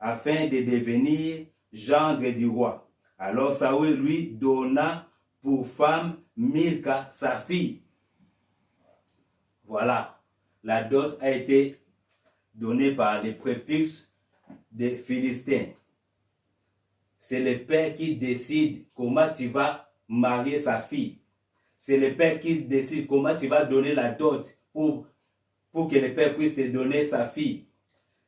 afin de devenir gendre du roi. Alors Saül lui donna pour femme Milca, sa fille. Voilà, la dot a été donnée par les prépuces des Philistins. C'est le père qui décide comment tu vas marier sa fille. C'est le père qui décide comment tu vas donner la dot pour que le père puisse te donner sa fille.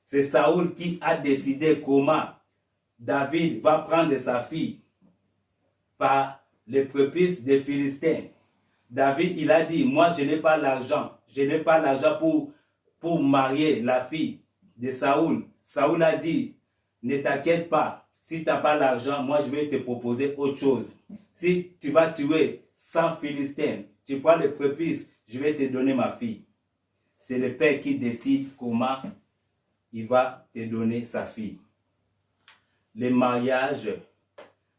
C'est Saül qui a décidé comment David va prendre sa fille par les prépuces des Philistins. David, il a dit, moi je n'ai pas l'argent. Je n'ai pas l'argent pour marier la fille de Saül. Saül a dit, ne t'inquiète pas. Si tu n'as pas l'argent, moi je vais te proposer autre chose. Si tu vas tuer 100 Philistins, tu prends les prépuces, je vais te donner ma fille. C'est le père qui décide comment il va te donner sa fille. Le mariage,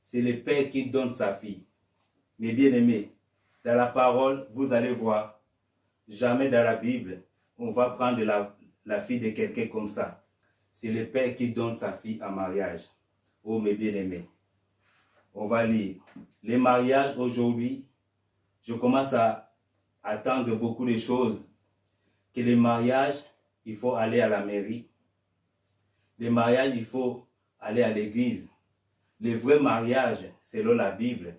c'est le père qui donne sa fille. Mes bien-aimés, dans la parole, vous allez voir, jamais dans la Bible, on va prendre la fille de quelqu'un comme ça. C'est le père qui donne sa fille en mariage. Oh mes bien-aimés, on va lire. Les mariages aujourd'hui, je commence à attendre beaucoup de choses. Que les mariages, il faut aller à la mairie. Les mariages, il faut aller à l'église. Le vrai mariage, selon la Bible,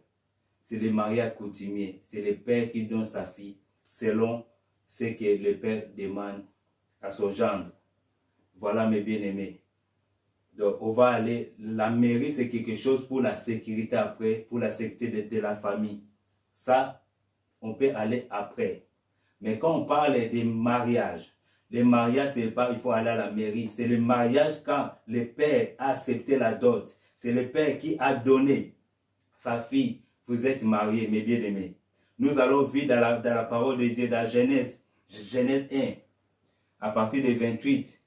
c'est le mariage coutumier. C'est le père qui donne sa fille selon ce que le père demande à son gendre. Voilà mes bien-aimés. Donc on va aller, la mairie c'est quelque chose pour la sécurité après, pour la sécurité de la famille. Ça, on peut aller après. Mais quand on parle des mariages, les mariages, c'est pas il faut aller à la mairie. C'est le mariage quand le père a accepté la dot. C'est le père qui a donné sa fille. Vous êtes mariés, mes bien-aimés. Nous allons vivre dans la parole de Dieu, dans Genèse 1, à partir de 28.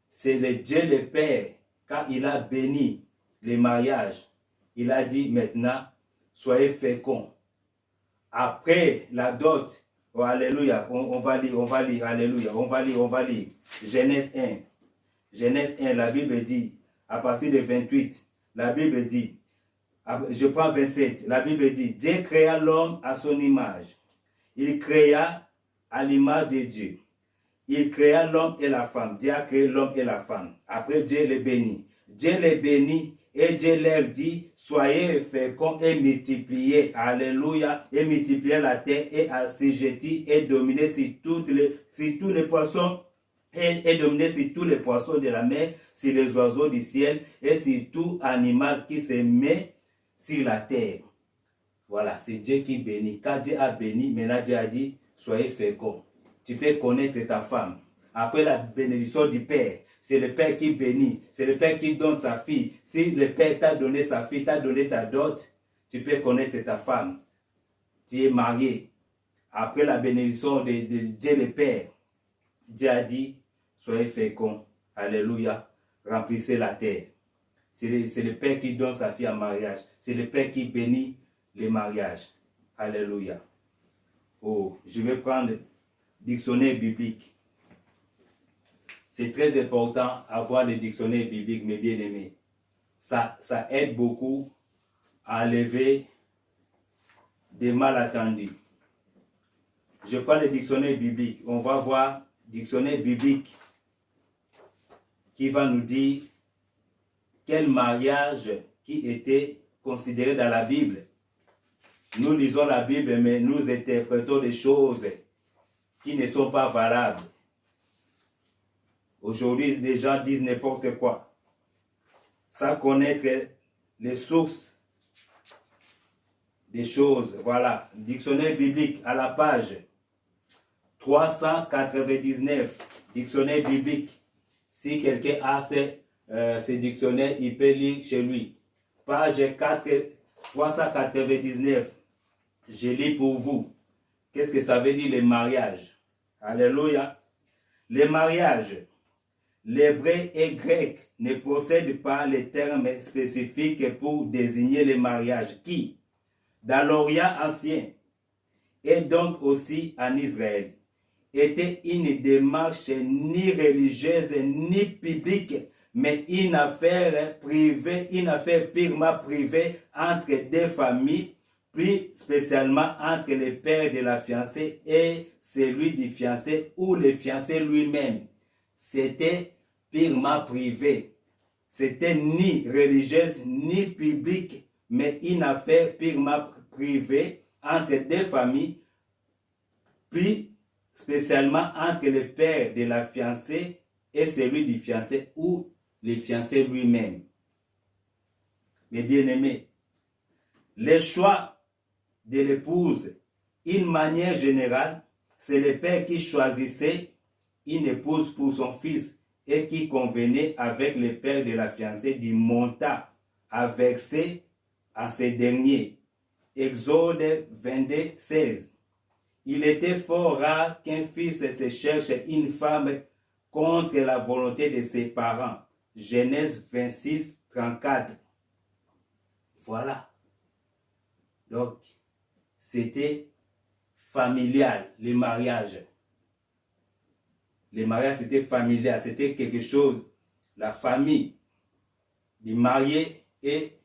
C'est le Dieu le Père, quand il a béni les mariages, il a dit maintenant, soyez féconds. Après la dot, oh, alléluia, on va lire, alléluia, on va lire. Genèse 1, la Bible dit, à partir de 28, la Bible dit, je prends 27, la Bible dit, Dieu créa l'homme à son image. Il créa à l'image de Dieu. Il créa l'homme et la femme. Dieu a créé l'homme et la femme. Après, Dieu les bénit. Dieu les bénit et Dieu leur dit, soyez féconds et multipliez. Alléluia. Et multipliez la terre et assujettis et dominez sur tous les poissons. Et dominez sur tous les poissons de la mer, sur les oiseaux du ciel et sur tout animal qui se met sur la terre. Voilà, c'est Dieu qui bénit. Quand Dieu a béni, maintenant Dieu a dit, soyez féconds. Tu peux connaître ta femme. Après la bénédiction du Père, c'est le Père qui bénit. C'est le Père qui donne sa fille. Si le Père t'a donné sa fille, t'a donné ta dot, tu peux connaître ta femme. Tu es marié. Après la bénédiction de Dieu le Père, Dieu a dit, soyez féconds. Alléluia. Remplissez la terre. C'est le Père qui donne sa fille en mariage. C'est le Père qui bénit les mariages. Alléluia. Oh, je vais prendre dictionnaire biblique. C'est très important d'avoir le dictionnaire biblique, mes bien-aimés. Ça aide beaucoup à enlever des malentendus. Je prends le dictionnaire biblique. On va voir le dictionnaire biblique qui va nous dire quel mariage qui était considéré dans la Bible. Nous lisons la Bible, mais nous interprétons des choses qui ne sont pas valables. Aujourd'hui, les gens disent n'importe quoi. Sans connaître les sources des choses. Voilà, dictionnaire biblique à la page 399, dictionnaire biblique. Si quelqu'un a ces dictionnaires, il peut lire chez lui. Page 399, je lis pour vous. Qu'est-ce que ça veut dire le mariage? Alléluia. Le mariage, l'hébreu et grec ne possèdent pas les termes spécifiques pour désigner le mariage qui, dans l'Orient ancien, et donc aussi en Israël, était une démarche ni religieuse ni publique, mais une affaire privée, une affaire purement privée entre deux familles, plus spécialement entre le père de la fiancée et celui du fiancé ou le fiancé lui-même. C'était purement privé. C'était ni religieuse ni publique, mais une affaire purement privée entre deux familles, plus spécialement entre le père de la fiancée et celui du fiancé ou le fiancé lui-même. Mes bien-aimés, le choix de l'épouse, d'une manière générale, c'est le père qui choisissait une épouse pour son fils et qui convenait avec le père de la fiancée du montant à verser à ces derniers. Exode 22, 16. Il était fort rare qu'un fils se cherche une femme contre la volonté de ses parents. Genèse 26, 34. Voilà. Donc, c'était familial, le mariage. Le mariage, c'était familial, c'était quelque chose, la famille du marié et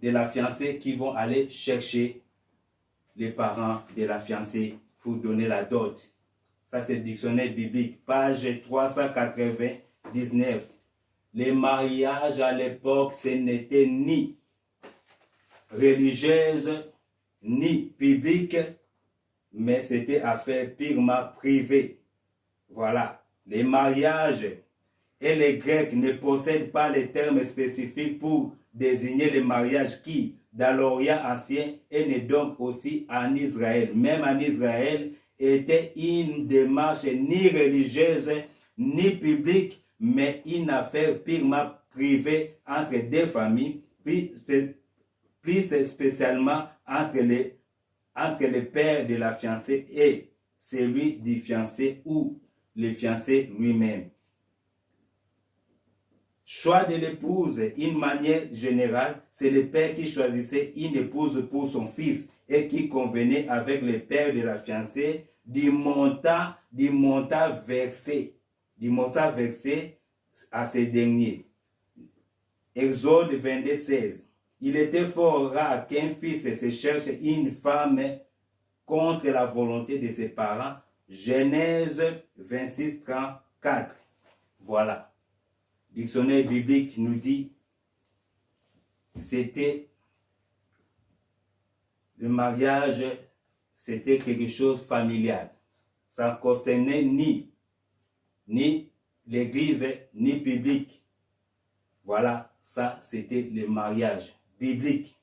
de la fiancée qui vont aller chercher les parents de la fiancée pour donner la dot. Ça, c'est le dictionnaire biblique, page 399. Les mariages à l'époque, ce n'était ni religieuse, ni publique, mais c'était affaire purement privée. Voilà. Les mariages et les Grecs ne possèdent pas les termes spécifiques pour désigner les mariages qui, dans l'Orient ancien, et né donc aussi en Israël, même en Israël, était une démarche ni religieuse, ni publique, mais une affaire purement privée entre deux familles, plus spécialement entre le père de la fiancée et celui du fiancé ou le fiancé lui-même. Choix de l'épouse, une manière générale, c'est le père qui choisissait une épouse pour son fils et qui convenait avec le père de la fiancée du montant versé à ces derniers. Exode 22, 16. Il était fort rare qu'un fils se cherche une femme contre la volonté de ses parents. Genèse 26, 34. Voilà. Le dictionnaire biblique nous dit que le mariage, c'était quelque chose de familial. Ça ne concernait ni l'église, ni public. Voilà, ça c'était le mariage biblique.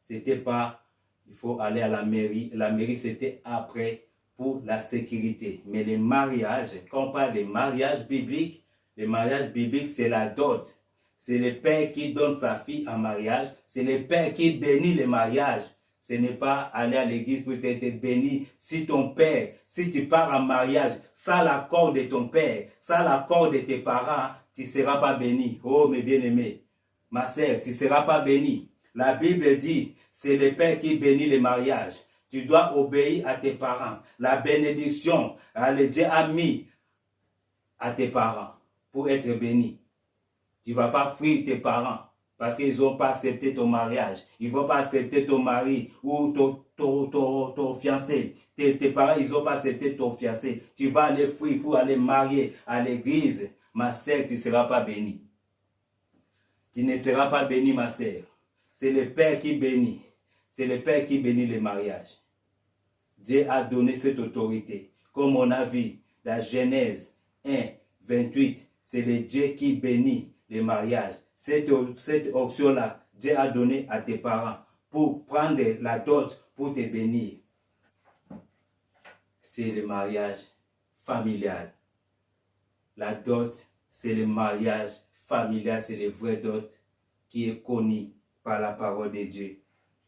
C'était pas, il faut aller à la mairie. La mairie c'était après pour la sécurité. Mais les mariages, quand on parle de mariage biblique, le mariage biblique, c'est la dot. C'est le père qui donne sa fille en mariage. C'est le père qui bénit le mariage. Ce n'est pas aller à l'église pour être béni. Si ton père, si tu pars en mariage, sans l'accord de ton père, sans l'accord de tes parents, tu ne seras pas béni. Oh mes bien-aimés, ma sœur, tu ne seras pas béni. La Bible dit, c'est le père qui bénit le mariage. Tu dois obéir à tes parents. La bénédiction, le Dieu a mis à tes parents pour être béni. Tu ne vas pas fuir tes parents parce qu'ils n'ont pas accepté ton mariage. Ils ne vont pas accepter ton mari ou ton fiancé. Tes parents, ils n'ont pas accepté ton fiancé. Tu vas aller fuir pour aller marier à l'église. Ma sœur, tu ne seras pas bénie. Tu ne seras pas bénie, ma sœur. C'est le Père qui bénit. C'est le Père qui bénit le mariage. Dieu a donné cette autorité. Comme on a vu dans Genèse 1, 28, c'est le Dieu qui bénit les mariages. Cette option-là, Dieu a donné à tes parents pour prendre la dot pour te bénir. C'est le mariage familial. La dot, c'est le mariage familial, c'est le vrai dot qui est connu par la parole de Dieu.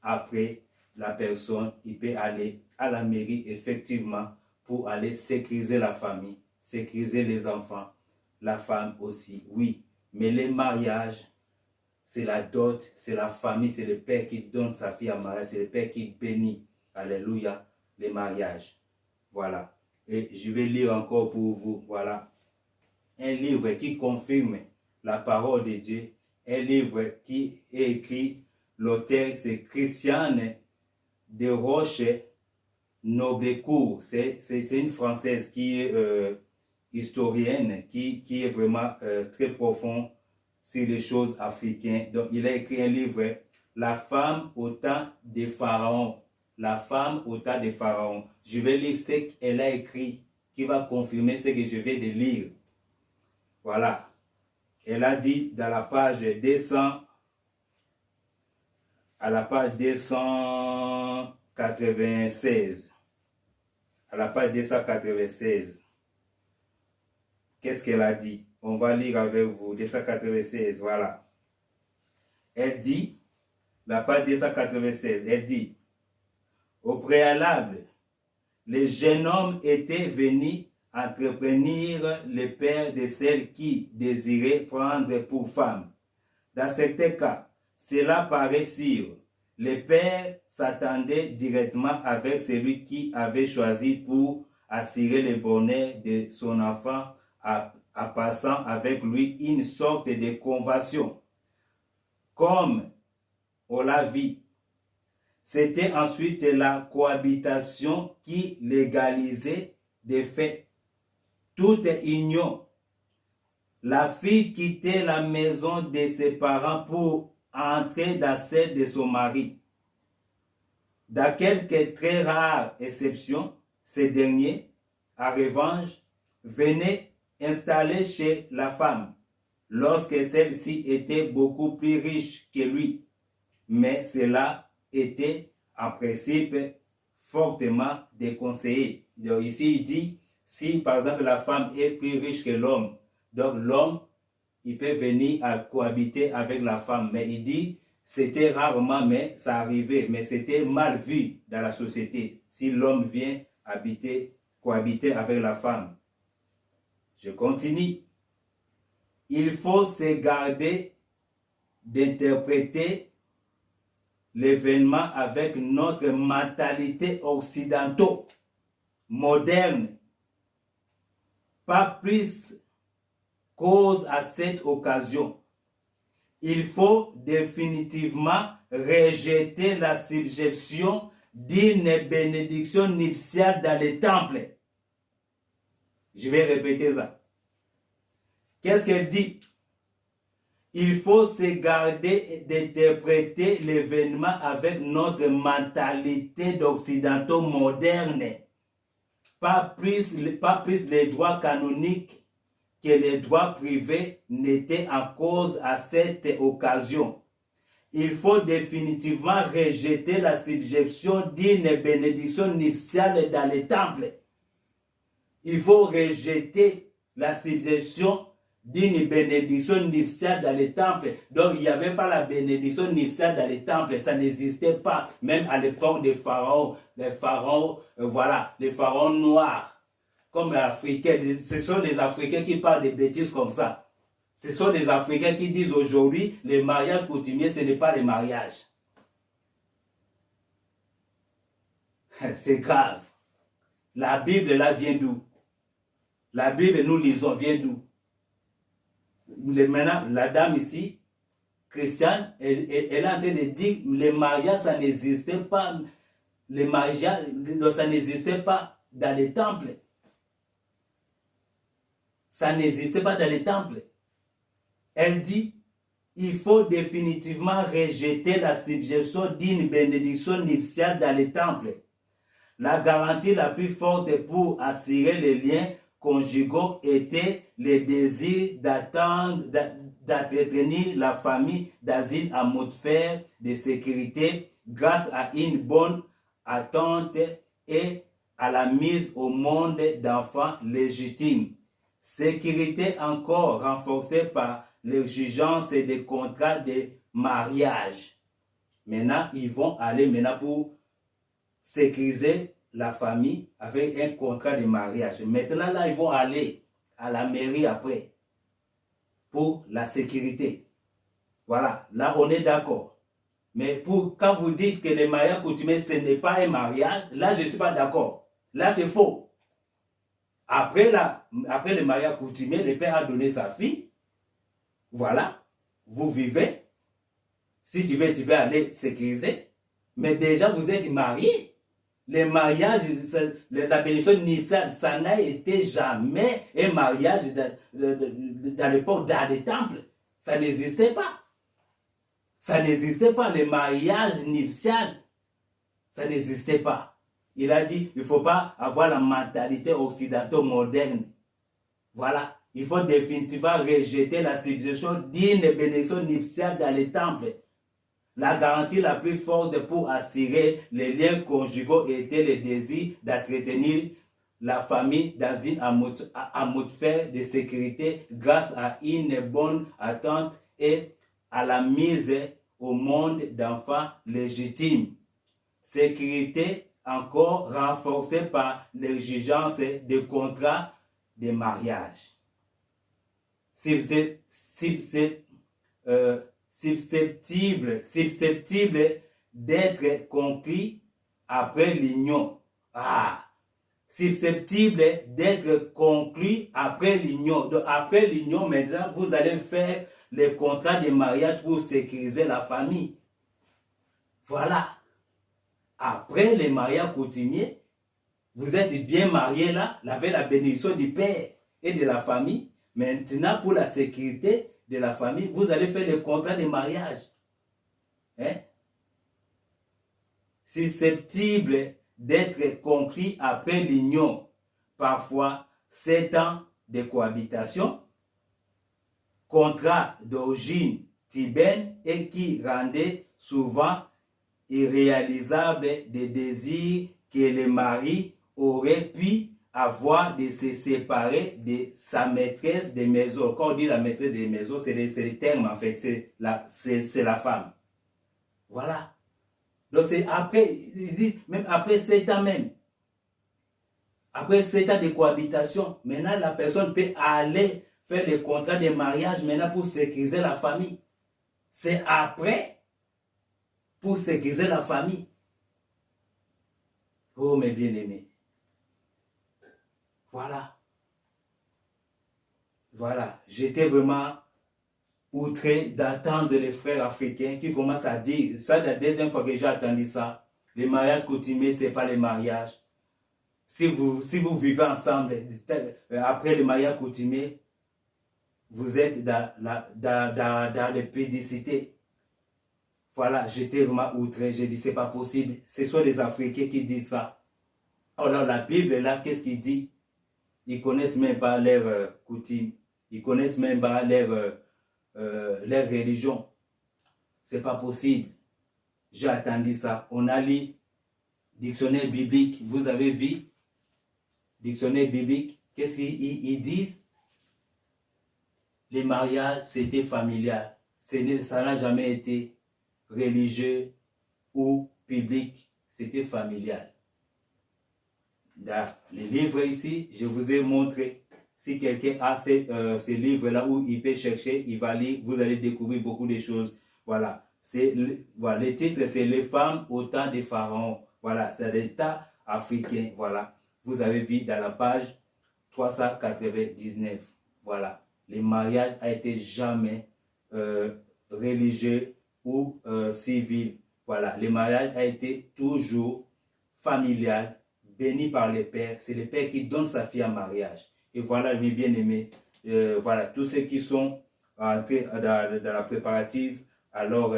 Après, la personne, il peut aller à la mairie, effectivement, pour aller sécuriser la famille, sécuriser les enfants, la femme aussi, oui. Mais les mariages, c'est la dot, c'est la famille, c'est le père qui donne sa fille en mariage, c'est le père qui bénit, alléluia, les mariages. Voilà. Et je vais lire encore pour vous, voilà, un livre qui confirme la parole de Dieu, un livre qui est écrit, l'auteur c'est Christiane de Roche Noblecourt. C'est une Française qui est historienne, qui est vraiment très profond sur les choses africaines. Donc il a écrit un livre, La femme au temps des pharaons. La femme au temps des pharaons. Je vais lire ce qu'elle a écrit, qui va confirmer ce que je vais de lire. Voilà. Elle a dit dans la page 200, à la page 296. À la page 296. Qu'est-ce qu'elle a dit? On va lire avec vous. 296, voilà. Elle dit, la page 296, elle dit, au préalable, les jeunes hommes étaient venus entretenir le père de celle qui désirait prendre pour femme. Dans certains cas, cela paraît sûr. Le père s'attendait directement avec celui qui avait choisi pour assurer le bonheur de son enfant en passant avec lui une sorte de convention. Comme on l'a vu, c'était ensuite la cohabitation qui légalisait de fait toute union. La fille quittait la maison de ses parents pour entrer dans celle de son mari. Dans quelques très rares exceptions, ces derniers, en revanche, venaient installer chez la femme lorsque celle-ci était beaucoup plus riche que lui. Mais cela était en principe fortement déconseillé. Donc ici, il dit, si par exemple la femme est plus riche que l'homme, donc l'homme, il peut venir à cohabiter avec la femme. Mais il dit, c'était rarement, mais ça arrivait. Mais c'était mal vu dans la société si l'homme vient cohabiter avec la femme. Je continue. Il faut se garder d'interpréter l'événement avec notre mentalité occidentale, moderne. Pas plus cause à cette occasion. Il faut définitivement rejeter la subjection d'une bénédiction nuptiale dans les temples. Je vais répéter ça. Qu'est-ce qu'elle dit? Il faut se garder d'interpréter l'événement avec notre mentalité d'occidentaux modernes. Pas plus les droits canoniques que les droits privés n'étaient en cause à cette occasion. Il faut définitivement rejeter la subjection d'une bénédiction nuptiale dans les temples. Il faut rejeter la subjection d'une bénédiction nuptiale dans les temples. Donc il n'y avait pas la bénédiction nuptiale dans les temples, ça n'existait pas, même à l'époque des pharaons, les pharaons noirs, comme les Africains. Ce sont les Africains qui parlent de bêtises comme ça. Ce sont les Africains qui disent aujourd'hui, les mariages coutumiers, ce n'est pas les mariages. C'est grave. La Bible là vient d'où? La Bible, nous lisons, vient d'où? Maintenant, la dame ici, Christiane, elle est en train de dire les mariages, ça n'existait pas. Les mariages, ça n'existait pas dans les temples. Ça n'existait pas dans les temples. Elle dit, il faut définitivement rejeter la subjection d'une bénédiction nuptiale dans les temples. La garantie la plus forte pour assurer les liens conjugaux était le désir d'entretenir la famille dans une atmosphère de sécurité grâce à une bonne attente et à la mise au monde d'enfants légitimes. Sécurité encore renforcée par l'exigence des contrats de mariage. Maintenant, ils vont aller pour sécuriser la famille avec un contrat de mariage. Maintenant, là, ils vont aller à la mairie après pour la sécurité. Voilà, là, on est d'accord. Mais quand vous dites que le mariage coutumier, ce n'est pas un mariage, là, je ne suis pas d'accord. Là, c'est faux. Après le mariage coutumier, le père a donné sa fille Voilà, vous vivez. Si tu veux aller sécuriser. Mais déjà, vous êtes mariés. Le mariage, la bénédiction nuptiale, ça n'a été jamais un mariage dans l'époque, dans les temples. Ça n'existait pas. Ça n'existait pas, le mariage nuptial. Ça n'existait pas. Il a dit, il ne faut pas avoir la mentalité occidentale moderne. Voilà. Il faut définitivement rejeter la civilisation d'une bénédiction nuptiale dans les temples. La garantie la plus forte pour assurer les liens conjugaux était le désir d'entretenir la famille dans une atmosphère de sécurité grâce à une bonne attente et à la mise au monde d'enfants légitimes. Sécurité encore renforcée par l'exigence des contrats de mariage. Susceptible d'être conclu après l'union. Susceptible d'être conclu après l'union. Donc après l'union, maintenant, vous allez faire les contrats de mariage pour sécuriser la famille. Voilà. Après les mariages coutumiers, vous êtes bien mariés là, avec la bénédiction du père et de la famille. Maintenant, pour la sécurité de la famille, vous allez faire les contrats de mariage. Susceptible d'être conclu après l'union. Parfois, 7 ans de cohabitation. Contrat d'origine tibétaine et qui rendait souvent irréalisable des désirs que le mari aurait pu avoir de se séparer de sa maîtresse de maison. Quand on dit la maîtresse de maison, c'est le terme en fait, c'est la femme. Voilà. Donc c'est après, il dit, même après 7 ans même. Après 7 ans de cohabitation, maintenant la personne peut aller faire le contrat de mariage maintenant pour sécuriser la famille. C'est après pour sécuriser la famille. Oh mes bien-aimés. Voilà. Voilà. J'étais vraiment outré d'attendre les frères africains qui commencent à dire, ça la deuxième fois que j'ai entendu ça, les mariages coutumiers, ce n'est pas les mariages. Si vous vivez ensemble, après le mariage coutumier, vous êtes dans les pédicités. Voilà, j'étais vraiment outré, j'ai dit, c'est pas possible. Ce sont les Africains qui disent ça. Alors la Bible, là, qu'est-ce qu'il dit? Ils connaissent même pas leurs coutumes. Ils connaissent même pas leur religion. C'est pas possible. J'ai attendu ça. On a lu dictionnaire biblique. Vous avez vu? Dictionnaire biblique. Qu'est-ce qu'ils disent? Les mariages, c'était familial. Ça n'a jamais été religieux ou public. C'était familial. Dans les livres ici, je vous ai montré. Si quelqu'un a ces livres-là où il peut chercher, il va lire, vous allez découvrir beaucoup de choses. Voilà. Voilà. Le titre, c'est Les femmes au temps des pharaons. Voilà, c'est l'État africain. Voilà. Vous avez vu dans la page 399. Voilà. Le mariage a été jamais religieux ou civil. Voilà. Le mariage a été toujours familial, béni par le Père. C'est le Père qui donne sa fille en mariage. Et voilà, mes bien-aimés, voilà, tous ceux qui sont entrés dans la préparative alors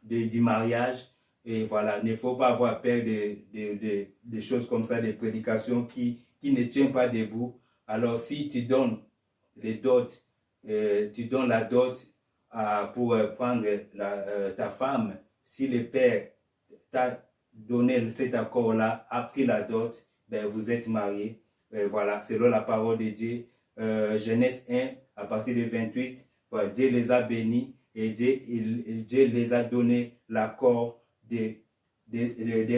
du mariage. Et voilà, il ne faut pas avoir peur de choses comme ça, des prédications qui ne tiennent pas debout. Alors, si tu donnes les dots, tu donnes la dot pour prendre ta femme, si le Père t'a donné cet accord-là, a pris la dot, ben vous êtes mariés. Voilà, selon la parole de Dieu, Genèse 1, à partir de 28, voilà, Dieu les a bénis et Dieu les a donné l'accord de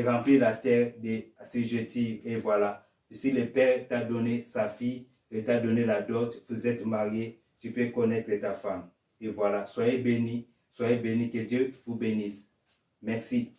remplir la terre, de s'assujettir. Et voilà, si le Père t'a donné sa fille et t'a donné la dot, vous êtes mariés, tu peux connaître ta femme. Et voilà, soyez bénis, que Dieu vous bénisse. Merci.